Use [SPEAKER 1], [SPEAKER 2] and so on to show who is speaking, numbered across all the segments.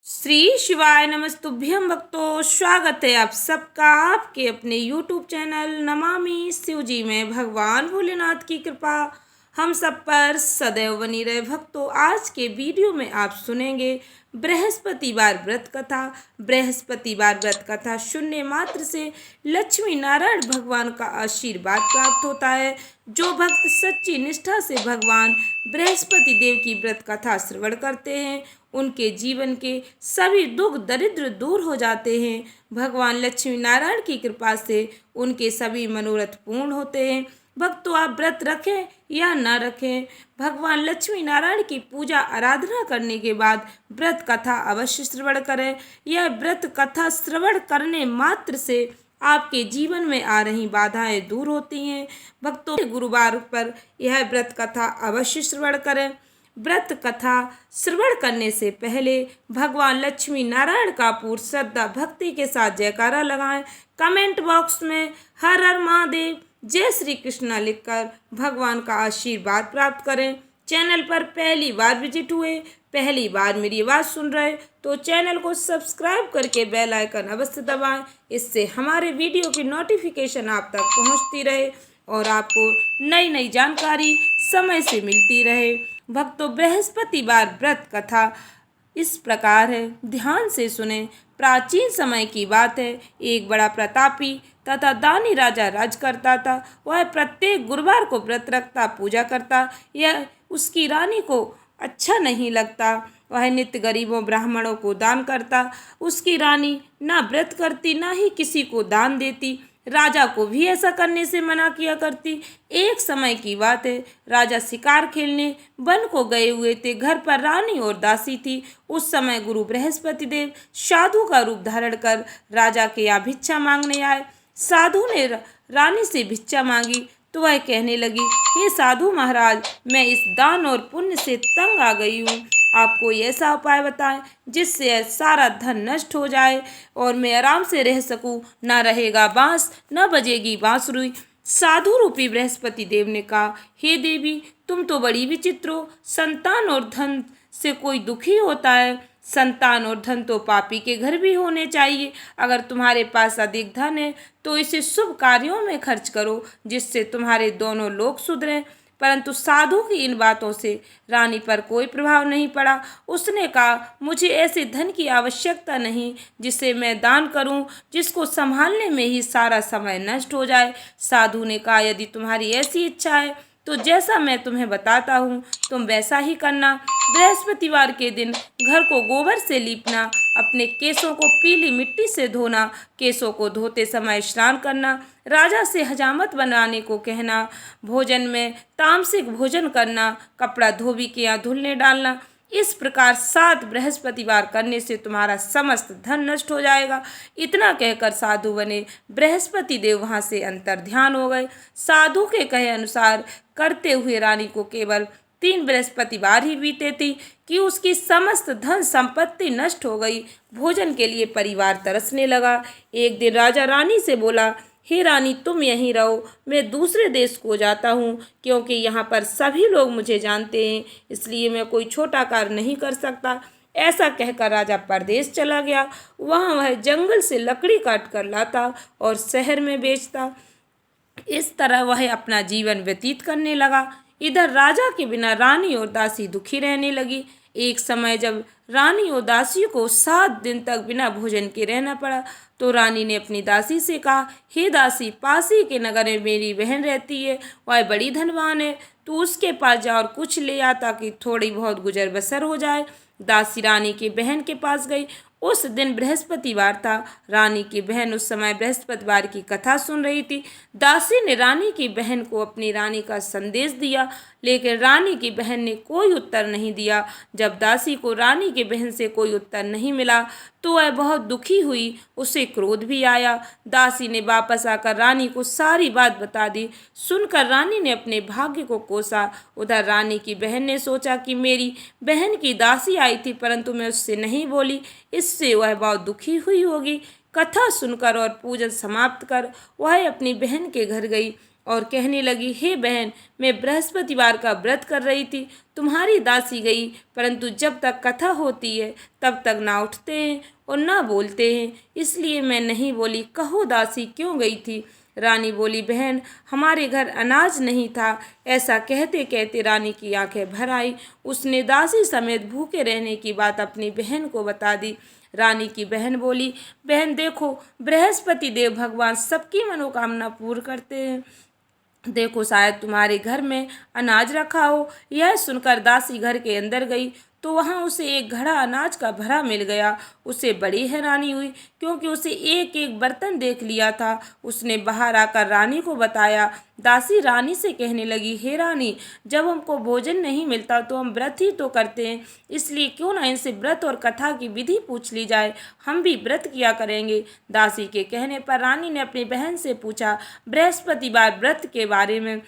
[SPEAKER 1] श्री शिवाय नमस्तुभ्यं भक्तों, स्वागत है आप सबका आपके अपने YouTube चैनल नमामि शिवजी में। भगवान भोलेनाथ की कृपा हम सब पर सदैव बनी रहे। भक्तों, आज के वीडियो में आप सुनेंगे बृहस्पतिवार व्रत कथा। बृहस्पतिवार व्रत कथा सुनने मात्र से लक्ष्मी नारायण भगवान का आशीर्वाद प्राप्त होता है। जो भक्त सच्ची निष्ठा से भगवान बृहस्पति देव की व्रत कथा श्रवण करते हैं, उनके जीवन के सभी दुख दरिद्र दूर हो जाते हैं। भगवान लक्ष्मी नारायण की कृपा से उनके सभी मनोरथ पूर्ण होते हैं। भक्तों, आप व्रत रखें या न रखें, भगवान लक्ष्मी नारायण की पूजा आराधना करने के बाद व्रत कथा अवश्य श्रवण करें। यह व्रत कथा श्रवण करने मात्र से आपके जीवन में आ रही बाधाएं दूर होती हैं। भक्तों, गुरुवार पर यह व्रत कथा अवश्य श्रवण करें। व्रत कथा श्रवण करने से पहले भगवान लक्ष्मी नारायण का पूर्ण श्रद्धा भक्ति के साथ जयकारा लगाएं। कमेंट बॉक्स में हर हर महादेव, जय श्री कृष्णा लिखकर भगवान का आशीर्वाद प्राप्त करें। चैनल पर पहली बार विजिट हुए, पहली बार मेरी आवाज़ सुन रहे तो चैनल को सब्सक्राइब करके बेल आइकन अवश्य दबाएं। इससे हमारे वीडियो की नोटिफिकेशन आप तक पहुंचती रहे और आपको नई नई जानकारी समय से मिलती रहे। भक्तों, बृहस्पतिवार व्रत कथा इस प्रकार है, ध्यान से सुने। प्राचीन समय की बात है। एक बड़ा प्रतापी तथा दानी राजा राज करता था। वह प्रत्येक गुरुवार को व्रत रखता, पूजा करता। यह उसकी रानी को अच्छा नहीं लगता। वह नित्य गरीबों ब्राह्मणों को दान करता। उसकी रानी ना व्रत करती, ना ही किसी को दान देती। राजा को भी ऐसा करने से मना किया करती। एक समय की बात है, राजा शिकार खेलने वन को गए हुए थे। घर पर रानी और दासी थी। उस समय गुरु बृहस्पति देव साधु का रूप धारण कर राजा के यहाँ भिक्षा मांगने आए। साधु ने रानी से भिक्षा मांगी तो वह कहने लगी, हे साधु महाराज, मैं इस दान और पुण्य से तंग आ गई हूँ। आप कोई ऐसा उपाय बताएं जिससे सारा धन नष्ट हो जाए और मैं आराम से रह सकूं। ना रहेगा बांस, न बजेगी बांसुरी। साधु रूपी बृहस्पति देव ने कहा, हे देवी, तुम तो बड़ी विचित्र हो। संतान और धन से कोई दुखी होता है। संतान और धन तो पापी के घर भी होने चाहिए। अगर तुम्हारे पास अधिक धन है तो इसे शुभ कार्यों में खर्च करो, जिससे तुम्हारे दोनों लोग सुधरें। परंतु साधु की इन बातों से रानी पर कोई प्रभाव नहीं पड़ा। उसने कहा, मुझे ऐसे धन की आवश्यकता नहीं जिसे मैं दान करूं, जिसको संभालने में ही सारा समय नष्ट हो जाए। साधु ने कहा, यदि तुम्हारी ऐसी इच्छा है तो जैसा मैं तुम्हें बताता हूँ तुम वैसा ही करना। बृहस्पतिवार के दिन घर को गोबर से लीपना, अपने केसों को पीली मिट्टी से धोना, केसों को धोते समय स्नान करना, राजा से हजामत बनाने को कहना, भोजन में तामसिक भोजन करना, कपड़ा धोबी के यहाँ धुलने डालना। इस प्रकार 7 बृहस्पतिवार करने से तुम्हारा समस्त धन नष्ट हो जाएगा। इतना कहकर साधु बने बृहस्पति देव वहाँ से अंतर ध्यान हो गए। साधु के कहे अनुसार करते हुए रानी को केवल 3 बृहस्पतिवार ही बीते थी कि उसकी समस्त धन संपत्ति नष्ट हो गई। भोजन के लिए परिवार तरसने लगा। एक दिन राजा रानी से बोला, हे रानी, तुम यहीं रहो, मैं दूसरे देश को जाता हूँ, क्योंकि यहाँ पर सभी लोग मुझे जानते हैं, इसलिए मैं कोई छोटा कार्य नहीं कर सकता। ऐसा कहकर राजा परदेश चला गया। वहाँ वह जंगल से लकड़ी काट कर लाता और शहर में बेचता। इस तरह वह अपना जीवन व्यतीत करने लगा। इधर राजा के बिना रानी और दासी दुखी रहने लगी। एक समय जब रानी और दासी को 7 दिन तक बिना भोजन के रहना पड़ा तो रानी ने अपनी दासी से कहा, हे दासी, पास ही के नगर में मेरी बहन रहती है, वह बड़ी धनवान है, तू उसके पास जा और कुछ ले आ ताकि थोड़ी बहुत गुजर बसर हो जाए। दासी रानी की बहन के पास गई। उस दिन बृहस्पतिवार था। रानी की बहन उस समय बृहस्पतिवार की कथा सुन रही थी। दासी ने रानी की बहन को अपनी रानी का संदेश दिया, लेकिन रानी की बहन ने कोई उत्तर नहीं दिया। जब दासी को रानी की बहन से कोई उत्तर नहीं मिला तो वह बहुत दुखी हुई। उसे क्रोध भी आया। दासी ने वापस आकर रानी को सारी बात बता दी। सुनकर रानी ने अपने भाग्य को कोसा। उधर रानी की बहन ने सोचा कि मेरी बहन की दासी आई थी परंतु मैं उससे नहीं बोली, इससे वह बहुत दुखी हुई होगी। कथा सुनकर और पूजन समाप्त कर वह अपनी बहन के घर गई। और कहने लगी, हे बहन, मैं बृहस्पतिवार का व्रत कर रही थी, तुम्हारी दासी गई, परंतु जब तक कथा होती है तब तक ना उठते हैं और ना बोलते हैं, इसलिए मैं नहीं बोली। कहो दासी क्यों गई थी? रानी बोली, बहन, हमारे घर अनाज नहीं था। ऐसा कहते कहते रानी की आंखें भर आई। उसने दासी समेत भूखे रहने की बात अपनी बहन को बता दी। रानी की बहन बोली, बहन देखो, बृहस्पति देव भगवान सबकी मनोकामना पूर्ण करते हैं। देखो, शायद तुम्हारे घर में अनाज रखा हो। यह सुनकर दासी घर के अंदर गई तो वहां उसे एक घड़ा अनाज का भरा मिल गया। उसे बड़ी हैरानी हुई, क्योंकि उसे एक एक बर्तन देख लिया था। उसने बाहर आकर रानी को बताया। दासी रानी से कहने लगी, हे रानी, जब हमको भोजन नहीं मिलता तो हम व्रत ही तो करते हैं, इसलिए क्यों ना इनसे व्रत और कथा की विधि पूछ ली जाए, हम भी व्रत किया करेंगे। दासी के कहने पर रानी ने अपनी बहन से पूछा बृहस्पतिवार व्रत के बारे में।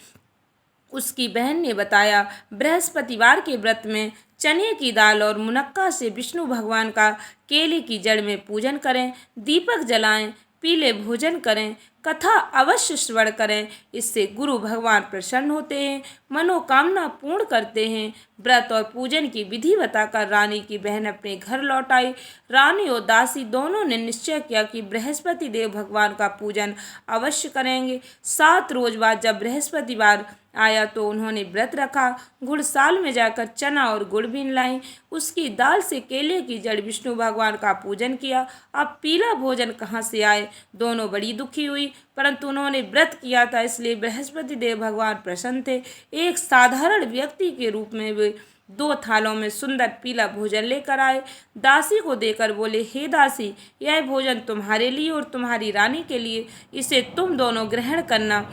[SPEAKER 1] उसकी बहन ने बताया, बृहस्पतिवार के व्रत में चने की दाल और मुनक्का से विष्णु भगवान का केले की जड़ में पूजन करें, दीपक जलाएं, पीले भोजन करें, कथा अवश्य श्रवण करें। इससे गुरु भगवान प्रसन्न होते हैं, मनोकामना पूर्ण करते हैं। व्रत और पूजन की विधि बताकर रानी की बहन अपने घर लौट आई। रानी और दासी दोनों ने निश्चय किया कि बृहस्पति देव भगवान का पूजन अवश्य करेंगे। 7 रोज बाद जब बृहस्पतिवार आया तो उन्होंने व्रत रखा। गुड़साल में जाकर चना और गुड़ बीन लाई। उसकी दाल से केले की जड़ विष्णु भगवान का पूजन किया। अब पीला भोजन कहाँ से आए? दोनों बड़ी दुखी हुई, परंतु उन्होंने व्रत किया था, इसलिए बृहस्पति देव भगवान प्रसन्न थे। एक साधारण व्यक्ति के रूप में वे 2 थालों में सुंदर पीला भोजन लेकर आए। दासी को देकर बोले, हे दासी, यह भोजन तुम्हारे लिए और तुम्हारी रानी के लिए, इसे तुम दोनों ग्रहण करना।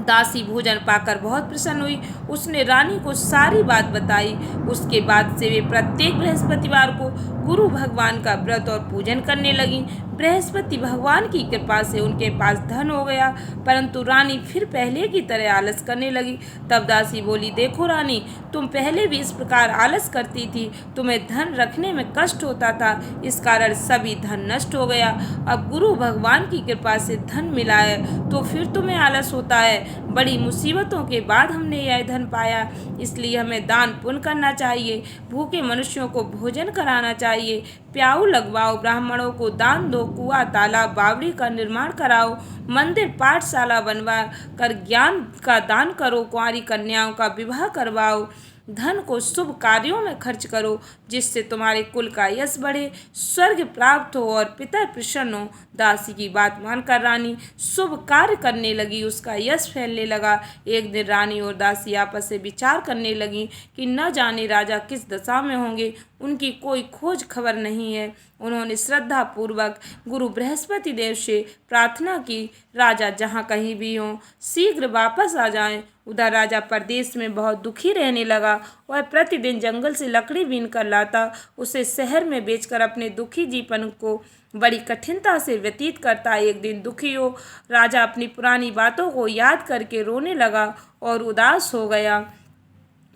[SPEAKER 1] दासी भोजन पाकर बहुत प्रसन्न हुई। उसने रानी को सारी बात बताई। उसके बाद से वे प्रत्येक बृहस्पतिवार को गुरु भगवान का व्रत और पूजन करने लगी। बृहस्पति भगवान की कृपा से उनके पास धन हो गया, परंतु रानी फिर पहले की तरह आलस करने लगी। तब दासी बोली, देखो रानी, तुम पहले भी इस प्रकार आलस करती थी, तुम्हें धन रखने में कष्ट होता था, इस कारण सभी धन नष्ट हो गया। अब गुरु भगवान की कृपा से धन मिला है तो फिर तुम्हें आलस होता है। बड़ी मुसीबतों के बाद हमने यह धन पाया, इसलिए हमें दान पुण्य करना चाहिए, भूखे मनुष्यों को भोजन कराना चाहिए, प्याऊ लगवाओ, ब्राह्मणों को दान दो, कुआं तालाब बावड़ी का निर्माण कराओ, मंदिर पाठशाला बनवा कर ज्ञान का दान करो, कुंवारी कन्याओं का विवाह करवाओ, धन को शुभ कार्यों में खर्च करो, जिससे तुम्हारे कुल का यश बढ़े, स्वर्ग प्राप्त हो और पिता प्रसन्न हो। दासी की बात मानकर रानी शुभ कार्य करने लगी, उसका यश फैलने लगा। एक दिन रानी और दासी आपस से विचार करने लगी कि न जाने राजा किस दशा में होंगे, उनकी कोई खोज खबर नहीं है। उन्होंने श्रद्धा पूर्वक गुरु बृहस्पति देव से प्रार्थना की, राजा जहाँ कहीं भी हों शीघ्र वापस आ जाएं। उधर राजा परदेश में बहुत दुखी रहने लगा। वह प्रतिदिन जंगल से लकड़ी बीन कर लाता, उसे शहर में बेचकर अपने दुखी जीवन को बड़ी कठिनता से व्यतीत करता। एक दिन दुखी हो राजा अपनी पुरानी बातों को याद करके रोने लगा और उदास हो गया।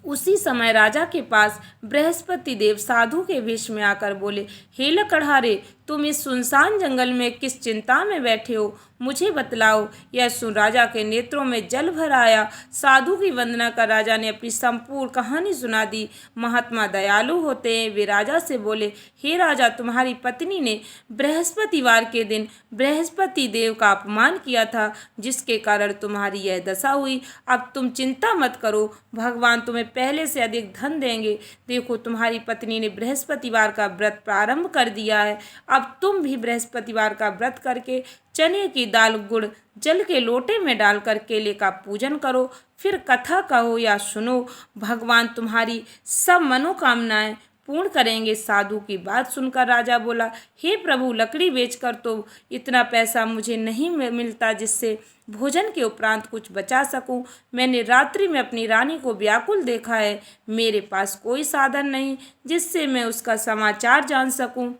[SPEAKER 1] उसी समय राजा के पास बृहस्पति देव साधु के वेश में आकर बोले, हे लकड़हारे, तुम इस सुनसान जंगल में किस चिंता में बैठे हो, मुझे बतलाओ। यह सुन राजा के नेत्रों में जल भर आया। साधु की वंदना कर राजा ने अपनी संपूर्ण कहानी सुना दी। महात्मा दयालु होते हैं, वे राजा से बोले, हे राजा, तुम्हारी पत्नी ने बृहस्पतिवार के दिन बृहस्पति देव का अपमान किया था, जिसके कारण तुम्हारी यह दशा हुई। अब तुम चिंता मत करो, भगवान तुम्हें पहले से अधिक धन देंगे। देखो, तुम्हारी पत्नी ने बृहस्पतिवार का व्रत प्रारंभ कर दिया है। अब तुम भी बृहस्पतिवार का व्रत करके चने की दाल गुड़ जल के लोटे में डालकर केले का पूजन करो, फिर कथा कहो या सुनो, भगवान तुम्हारी सब मनोकामनाएं पूर्ण करेंगे। साधु की बात सुनकर राजा बोला, हे प्रभु, लकड़ी बेचकर तो इतना पैसा मुझे नहीं मिलता जिससे भोजन के उपरांत कुछ बचा सकूं। मैंने रात्रि में अपनी रानी को व्याकुल देखा है, मेरे पास कोई साधन नहीं जिससे मैं उसका समाचार जान सकूं।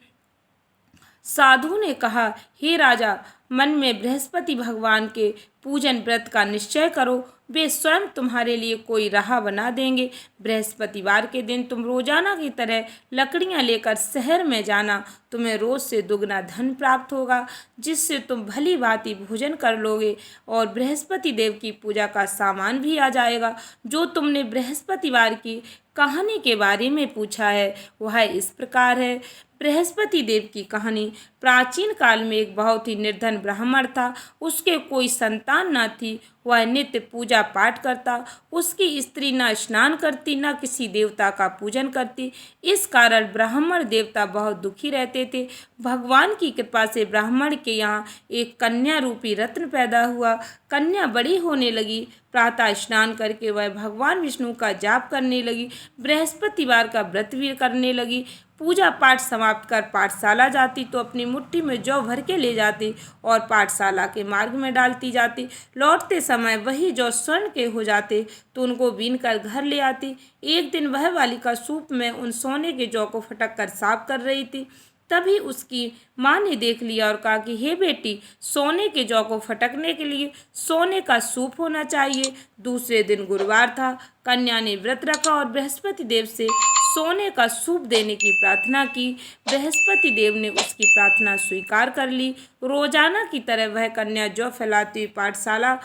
[SPEAKER 1] साधु ने कहा, हे राजा, मन में बृहस्पति भगवान के पूजन व्रत का निश्चय करो, वे स्वयं तुम्हारे लिए कोई राह बना देंगे। बृहस्पतिवार के दिन तुम रोजाना की तरह लकड़ियां लेकर शहर में जाना। तुम्हें रोज से दुगना धन प्राप्त होगा, जिससे तुम भली भांति भोजन कर लोगे और बृहस्पति देव की पूजा का सामान भी आ जाएगा। जो तुमने बृहस्पतिवार की कहानी के बारे में पूछा है वह इस प्रकार है। बृहस्पति देव की कहानी। प्राचीन काल में एक बहुत ही निर्धन ब्राह्मण था। उसके कोई संतान न थी। वह नित्य पूजा पाठ करता। उसकी स्त्री न स्नान करती, न किसी देवता का पूजन करती। इस कारण ब्राह्मण देवता बहुत दुखी रहते थे। भगवान की कृपा से ब्राह्मण के यहाँ एक कन्या रूपी रत्न पैदा हुआ। कन्या बड़ी होने लगी। प्रातः स्नान करके वह भगवान विष्णु का जाप करने लगी। बृहस्पतिवार का व्रत भी करने लगी। पूजा पाठ समाप्त कर पाठशाला जाती तो अपनी मुट्ठी में जौ भर के ले जाती और पाठशाला के मार्ग में डालती जाती। लौटते समय वही जौ स्वर्ण के हो जाते तो उनको बीन कर घर ले आती। एक दिन वह बालिका सूप में उन सोने के जौ को फटक कर साफ कर रही थी। तभी उसकी माँ ने देख लिया और कहा कि हे बेटी, सोने के जौ को फटकने के लिए सोने का सूप होना चाहिए। दूसरे दिन गुरुवार था। कन्या ने व्रत रखा और बृहस्पति देव से सोने का सूप देने की प्रार्थना की। बृहस्पति देव ने उसकी प्रार्थना स्वीकार कर ली। रोजाना की तरह वह कन्या जौ फैलाती हुई पाठशाला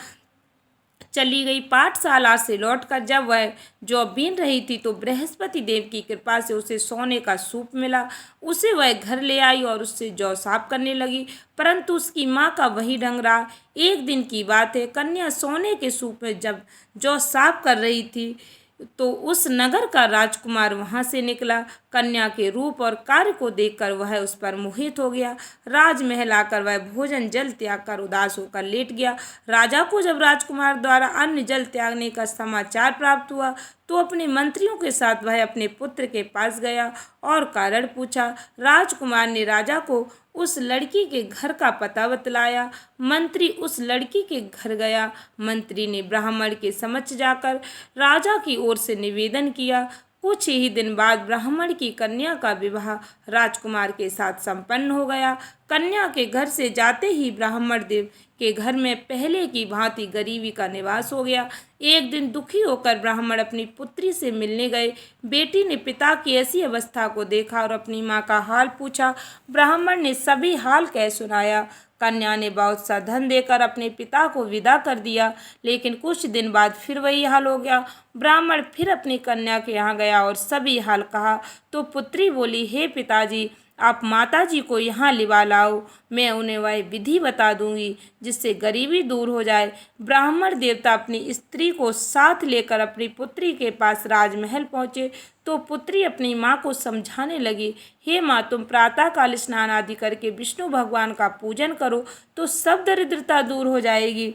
[SPEAKER 1] चली गई। पाठशाला से लौटकर जब वह जौ बीन रही थी तो बृहस्पति देव की कृपा से उसे सोने का सूप मिला। उसे वह घर ले आई और उससे जौ साफ करने लगी, परंतु उसकी माँ का वही ढंग रहा। एक दिन की बात है, कन्या सोने के सूप में जब जौ साफ कर रही थी तो उस नगर का राजकुमार वहां से निकला। कन्या के रूप और कार्य को देखकर वह उस पर मोहित हो गया। राजमहल आकर वह भोजन जल त्याग कर उदास होकर लेट गया। राजा को जब राजकुमार द्वारा अन्न जल त्यागने का समाचार प्राप्त हुआ तो अपने मंत्रियों के साथ वह अपने पुत्र के पास गया और कारण पूछा। राजकुमार ने राजा को उस लड़की के घर का पता बतलाया। मंत्री उस लड़की के घर गया। मंत्री ने ब्राह्मण के समक्ष जाकर राजा की ओर से निवेदन किया। कुछ ही दिन बाद ब्राह्मण की कन्या का विवाह राजकुमार के साथ संपन्न हो गया। कन्या के घर से जाते ही ब्राह्मण देव के घर में पहले की भांति गरीबी का निवास हो गया। एक दिन दुखी होकर ब्राह्मण अपनी पुत्री से मिलने गए। बेटी ने पिता की ऐसी अवस्था को देखा और अपनी माँ का हाल पूछा। ब्राह्मण ने सभी हाल कह सुनाया। कन्या ने बहुत सा धन देकर अपने पिता को विदा कर दिया, लेकिन कुछ दिन बाद फिर वही हाल हो गया। ब्राह्मण फिर अपनी कन्या के यहाँ गया और सभी हाल कहा तो पुत्री बोली, हे पिताजी, आप माताजी को यहाँ लिवा लाओ, मैं उन्हें वह विधि बता दूंगी जिससे गरीबी दूर हो जाए। ब्राह्मण देवता अपनी स्त्री को साथ लेकर अपनी पुत्री के पास राजमहल पहुँचे तो पुत्री अपनी माँ को समझाने लगी, हे माँ, तुम प्रातःकाल स्नान आदि करके विष्णु भगवान का पूजन करो तो सब दरिद्रता दूर हो जाएगी।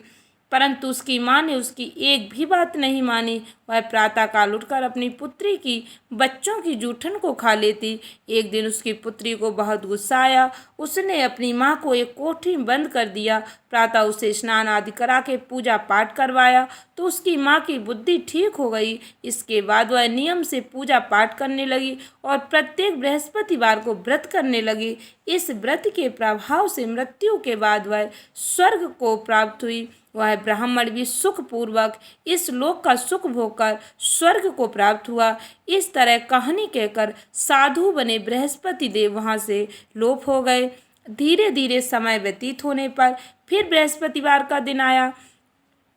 [SPEAKER 1] परंतु उसकी माँ ने उसकी एक भी बात नहीं मानी। वह प्रातःकाल उठकर अपनी पुत्री की बच्चों की जूठन को खा लेती। एक दिन उसकी पुत्री को बहुत गुस्सा आया। उसने अपनी माँ को एक कोठरी में बंद कर दिया। प्रातः उसे स्नान आदि करा के पूजा पाठ करवाया तो उसकी माँ की बुद्धि ठीक हो गई। इसके बाद वह नियम से पूजा पाठ करने लगी और प्रत्येक बृहस्पतिवार को व्रत करने लगी। इस व्रत के प्रभाव से मृत्यु के बाद वह स्वर्ग को प्राप्त हुई। वह ब्राह्मण भी सुखपूर्वक इस लोक का सुख भोगकर स्वर्ग को प्राप्त हुआ। इस तरह कहानी कहकर साधु बने बृहस्पति देव वहाँ से लोप हो गए। धीरे धीरे समय व्यतीत होने पर फिर बृहस्पतिवार का दिन आया।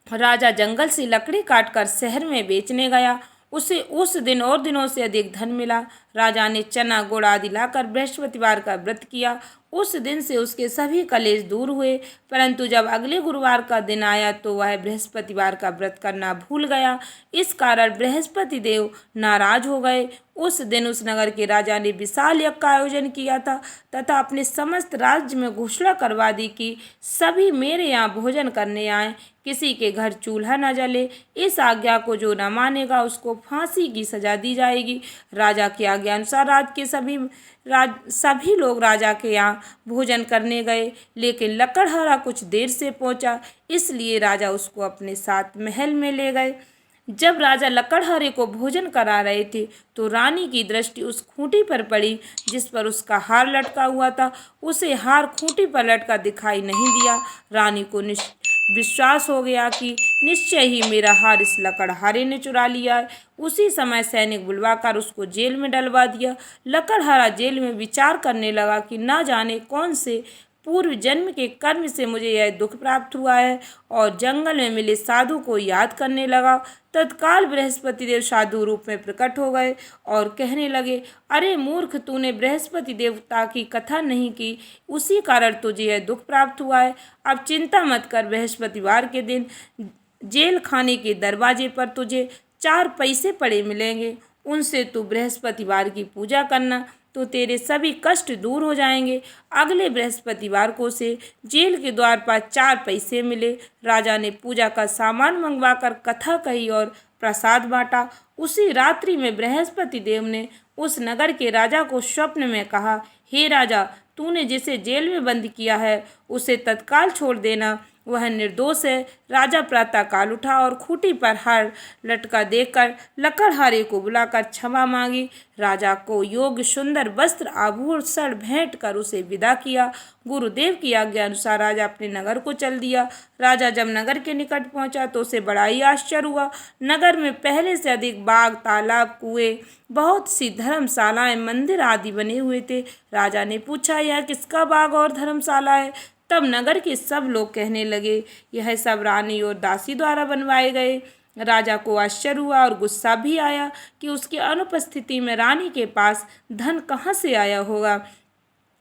[SPEAKER 1] राजा जंगल से लकड़ी काटकर शहर में बेचने गया। उसे उस दिन और दिनों से अधिक धन मिला। राजा ने चना गुड़ आदि लाकर बृहस्पतिवार का व्रत किया। उस दिन से उसके सभी कलेश दूर हुए। परंतु जब अगले गुरुवार का दिन आया तो वह बृहस्पतिवार का व्रत करना भूल गया। इस कारण बृहस्पति देव नाराज हो गए। उस दिन उस नगर के राजा ने विशाल यज्ञ का आयोजन किया था तथा अपने समस्त राज्य में घोषणा करवा दी कि सभी मेरे यहाँ भोजन करने आए, किसी के घर चूल्हा न जले। इस आज्ञा को जो न मानेगा उसको फांसी की सजा दी जाएगी। राजा की आज्ञा अनुसार सभी लोग राजा के यहाँ भोजन करने गए, लेकिन लकड़हारा कुछ देर से पहुंचा, इसलिए राजा उसको अपने साथ महल में ले गए। जब राजा लकड़हारे को भोजन करा रहे थे तो रानी की दृष्टि उस खूंटी पर पड़ी जिस पर उसका हार लटका हुआ था। उसे हार खूंटी पर लटका दिखाई नहीं दिया। रानी को विश्वास हो गया कि निश्चय ही मेरा हार इस लकड़हारे ने चुरा लिया है। उसी समय सैनिक बुलवाकर उसको जेल में डलवा दिया। लकड़हारा जेल में विचार करने लगा कि ना जाने कौन से पूर्व जन्म के कर्म से मुझे यह दुख प्राप्त हुआ है, और जंगल में मिले साधु को याद करने लगा। तत्काल बृहस्पति देव साधु रूप में प्रकट हो गए और कहने लगे, अरे मूर्ख, तूने बृहस्पति देवता की कथा नहीं की, उसी कारण तुझे यह दुख प्राप्त हुआ है। अब चिंता मत कर, बृहस्पतिवार के दिन जेल खाने के दरवाजे पर तुझे 4 पैसे पड़े मिलेंगे। उनसे तू बृहस्पतिवार की पूजा करना, तो तेरे सभी कष्ट दूर हो जाएंगे। अगले बृहस्पतिवार को से जेल के द्वार पर 4 पैसे मिले। राजा ने पूजा का सामान मंगवाकर कथा कही और प्रसाद बांटा। उसी रात्रि में बृहस्पति देव ने उस नगर के राजा को स्वप्न में कहा, हे राजा, तूने जिसे जेल में बंद किया है उसे तत्काल छोड़ देना, वह निर्दोष है। राजा प्रातःकाल उठा और खूंटी पर हार लटका देखकर लकड़हारे को बुलाकर क्षमा मांगी। राजा को योग्य सुंदर वस्त्र आभूषण भेंट कर उसे विदा किया। गुरुदेव की आज्ञा अनुसार राजा अपने नगर को चल दिया। राजा जब नगर के निकट पहुंचा तो उसे बड़ा ही आश्चर्य हुआ। नगर में पहले से अधिक बाग, तालाब, कुएं, बहुत सी धर्मशालाएं, मंदिर आदि बने हुए थे। राजा ने पूछा, यह किसका बाग और धर्मशाला है? तब नगर के सब लोग कहने लगे, यह सब रानी और दासी द्वारा बनवाए गए। राजा को आश्चर्य हुआ और गुस्सा भी आया कि उसकी अनुपस्थिति में रानी के पास धन कहाँ से आया होगा।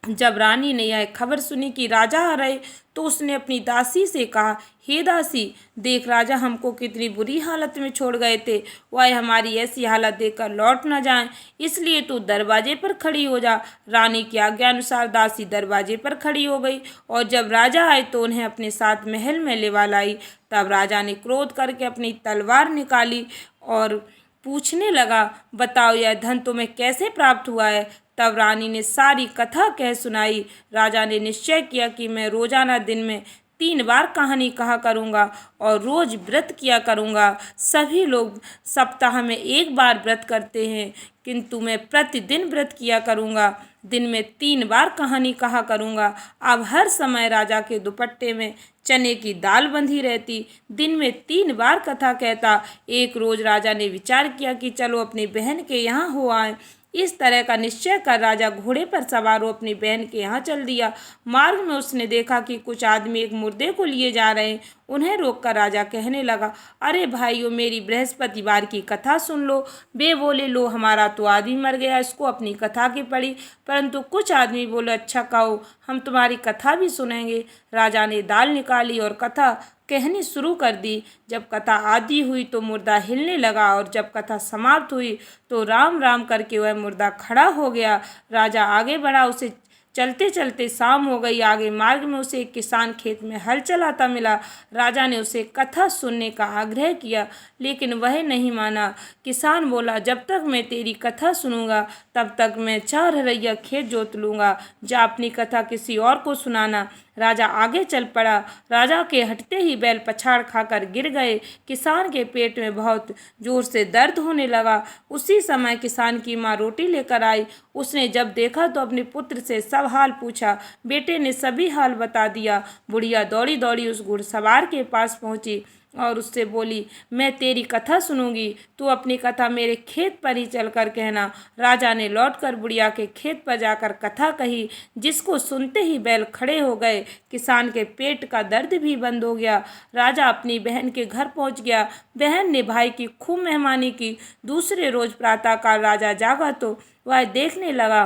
[SPEAKER 1] जब रानी ने यह खबर सुनी कि राजा आ रहे, तो उसने अपनी दासी से कहा, हे दासी, देख राजा हमको कितनी बुरी हालत में छोड़ गए थे, वह हमारी ऐसी हालत देखकर लौट न जाएं, इसलिए तू दरवाजे पर खड़ी हो जा। रानी की आज्ञा अनुसार दासी दरवाजे पर खड़ी हो गई, और जब राजा आए तो उन्हें अपने साथ महल में लेवा लाई। तब राजा ने क्रोध करके अपनी तलवार निकाली और पूछने लगा, बताओ यह धन तुम्हें कैसे प्राप्त हुआ है? तब रानी ने सारी कथा कह सुनाई। राजा ने निश्चय किया कि मैं रोजाना दिन में 3 बार कहानी कहा करूँगा और रोज व्रत किया करूँगा। सभी लोग सप्ताह में 1 बार व्रत करते हैं, किंतु मैं प्रतिदिन व्रत किया करूँगा। दिन में 3 बार कहानी कहा करूँगा। अब हर समय राजा के दुपट्टे में चने की दाल बंधी रहती। दिन में 3 बार कथा कहता। एक रोज राजा ने विचार किया कि चलो अपनी बहन के यहाँ हो आए। इस तरह का निश्चय कर राजा घोड़े पर सवार हो अपनी बहन के यहाँ चल दिया। मार्ग में उसने देखा कि कुछ आदमी एक मुर्दे को लिए जा रहे हैं। उन्हें रोककर राजा कहने लगा, अरे भाइयों, मेरी बृहस्पतिवार की कथा सुन लो। वे बोले, लो, हमारा तो आदमी मर गया, इसको अपनी कथा की पड़ी। परंतु कुछ आदमी बोले, अच्छा कहो, हम तुम्हारी कथा भी सुनेंगे। राजा ने दाल निकाली और कथा कहनी शुरू कर दी। जब कथा आदि हुई तो मुर्दा हिलने लगा, और जब कथा समाप्त हुई तो राम राम करके वह मुर्दा खड़ा हो गया। राजा आगे बढ़ा, उसे चलते चलते शाम हो गई। आगे मार्ग में उसे एक किसान खेत में हल चलाता मिला। राजा ने उसे कथा सुनने का आग्रह किया, लेकिन वह नहीं माना। किसान बोला, जब तक मैं तेरी कथा सुनूंगा तब तक मैं 4 हरैया खेत जोत लूँगा। जा अपनी कथा किसी और को सुनाना। राजा आगे चल पड़ा। राजा के हटते ही बैल पछाड़ खाकर गिर गए। किसान के पेट में बहुत जोर से दर्द होने लगा। उसी समय किसान की माँ रोटी लेकर आई। उसने जब देखा तो अपने पुत्र से सब हाल पूछा। बेटे ने सभी हाल बता दिया। बुढ़िया दौड़ी दौड़ी उस घुड़सवार के पास पहुंची और उससे बोली, मैं तेरी कथा सुनूंगी, तू अपनी कथा मेरे खेत पर ही चलकर कहना। राजा ने लौटकर बुढ़िया के खेत पर जाकर कथा कही, जिसको सुनते ही बैल खड़े हो गए। किसान के पेट का दर्द भी बंद हो गया। राजा अपनी बहन के घर पहुंच गया। बहन ने भाई की खूब मेहमानी की। दूसरे रोज प्रातःकाल राजा जागा तो वह देखने लगा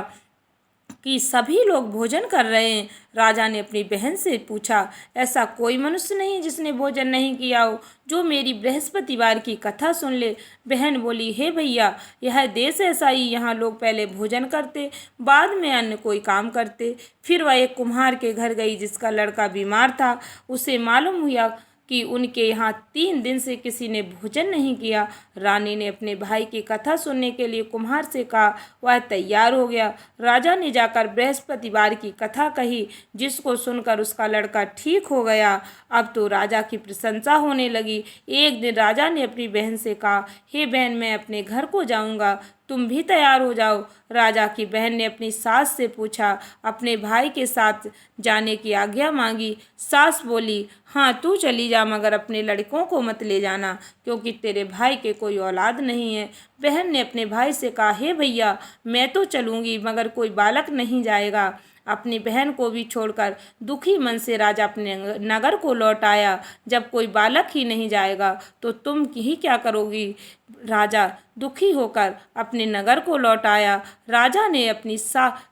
[SPEAKER 1] कि सभी लोग भोजन कर रहे हैं। राजा ने अपनी बहन से पूछा, ऐसा कोई मनुष्य नहीं जिसने भोजन नहीं किया हो, जो मेरी बृहस्पतिवार की कथा सुन ले। बहन बोली, हे भैया, यह देश ऐसा ही, यहाँ लोग पहले भोजन करते, बाद में अन्य कोई काम करते। फिर वह एक कुम्हार के घर गई, जिसका लड़का बीमार था। उसे मालूम हुआ कि उनके यहाँ 3 दिन से किसी ने भोजन नहीं किया। रानी ने अपने भाई की कथा सुनने के लिए कुम्हार से कहा। वह तैयार हो गया। राजा ने जाकर बृहस्पतिवार की कथा कही, जिसको सुनकर उसका लड़का ठीक हो गया। अब तो राजा की प्रशंसा होने लगी। एक दिन राजा ने अपनी बहन से कहा, हे बहन, मैं अपने घर को जाऊंगा, तुम भी तैयार हो जाओ। राजा की बहन ने अपनी सास से पूछा, अपने भाई के साथ जाने की आज्ञा मांगी। सास बोली, हाँ तू चली जा, मगर अपने लड़कों को मत ले जाना, क्योंकि तेरे भाई के कोई औलाद नहीं है। बहन ने अपने भाई से कहा, हे भैया, मैं तो चलूँगी, मगर कोई बालक नहीं जाएगा। अपनी बहन को भी छोड़कर दुखी मन से राजा अपने नगर को लौट आया। जब कोई बालक ही नहीं जाएगा तो तुम ही क्या करोगी। राजा दुखी होकर अपने नगर को लौट आया। राजा ने अपनी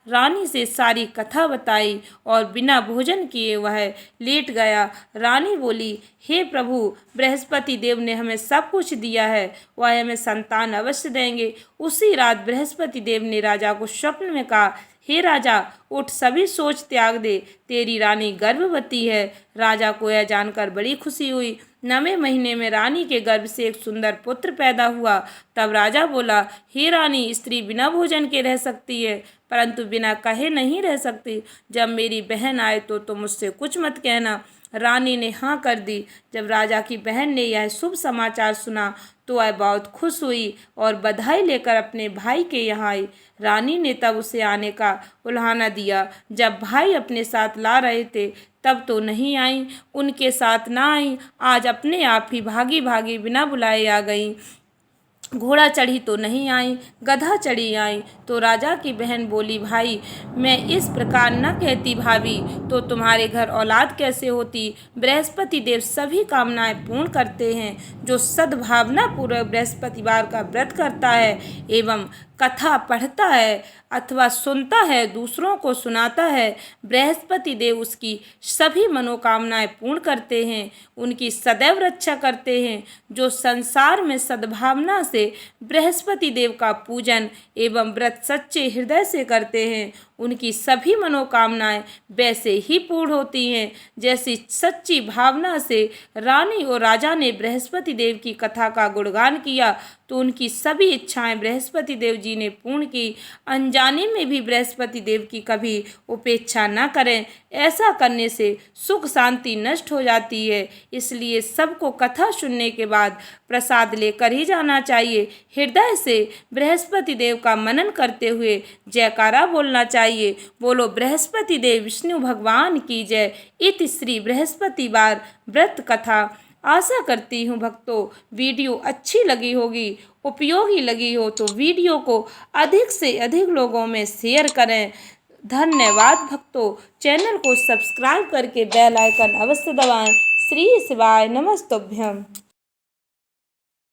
[SPEAKER 1] रानी से सारी कथा बताई और बिना भोजन किए वह लेट गया। रानी बोली, हे प्रभु, बृहस्पति देव ने हमें सब कुछ दिया है, वह हमें संतान अवश्य देंगे। उसी रात बृहस्पति देव ने राजा को स्वप्न में कहा, हे राजा, उठ, सभी सोच त्याग दे, तेरी रानी गर्भवती है। राजा को यह जानकर बड़ी खुशी हुई। 9वें महीने में रानी के गर्भ से एक सुंदर पुत्र पैदा हुआ। तब राजा बोला, हे रानी, स्त्री बिना भोजन के रह सकती है, परंतु बिना कहे नहीं रह सकती। जब मेरी बहन आए तो तुम मुझसे कुछ मत कहना। रानी ने हाँ कर दी। जब राजा की बहन ने यह शुभ समाचार सुना तो वह बहुत खुश हुई और बधाई लेकर अपने भाई के यहाँ आई। रानी ने तब उसे आने का उल्हाना दिया। जब भाई अपने साथ ला रहे थे तब तो नहीं आई, उनके साथ ना आई, आज अपने आप ही भागी भागी बिना बुलाए आ गई। घोड़ा चढ़ी तो नहीं आई, गधा चढ़ी आई। तो राजा की बहन बोली, भाई, मैं इस प्रकार न कहती भाभी, तो तुम्हारे घर औलाद कैसे होती। बृहस्पति देव सभी कामनाएं पूर्ण करते हैं। जो सद्भावना पूर्वक बृहस्पतिवार का व्रत करता है एवं कथा पढ़ता है अथवा सुनता है, दूसरों को सुनाता है, बृहस्पति देव उसकी सभी मनोकामनाएं पूर्ण करते हैं, उनकी सदैव रक्षा करते हैं। जो संसार में सद्भावना से बृहस्पति देव का पूजन एवं व्रत सच्चे हृदय से करते हैं, उनकी सभी मनोकामनाएं वैसे ही पूर्ण होती हैं जैसी सच्ची भावना से रानी और राजा ने बृहस्पति देव की कथा का गुणगान किया तो उनकी सभी इच्छाएं बृहस्पति देव जी ने पूर्ण की। अनजाने में भी बृहस्पति देव की कभी उपेक्षा न करें, ऐसा करने से सुख शांति नष्ट हो जाती है। इसलिए सबको कथा सुनने के बाद प्रसाद लेकर ही जाना चाहिए। हृदय से बृहस्पति देव का मनन करते हुए जयकारा बोलना चाहिए। बोलो बृहस्पति देव विष्णु भगवान की जय। इति श्री बृहस्पतिवार व्रत कथा। आशा करती हूँ भक्तों वीडियो अच्छी लगी होगी, उपयोगी लगी हो तो वीडियो को अधिक से अधिक लोगों में शेयर करें। धन्यवाद भक्तों। चैनल को सब्सक्राइब करके बेल आइकन अवश्य दबाएं। श्री शिवाय नमस्तुभ्यं।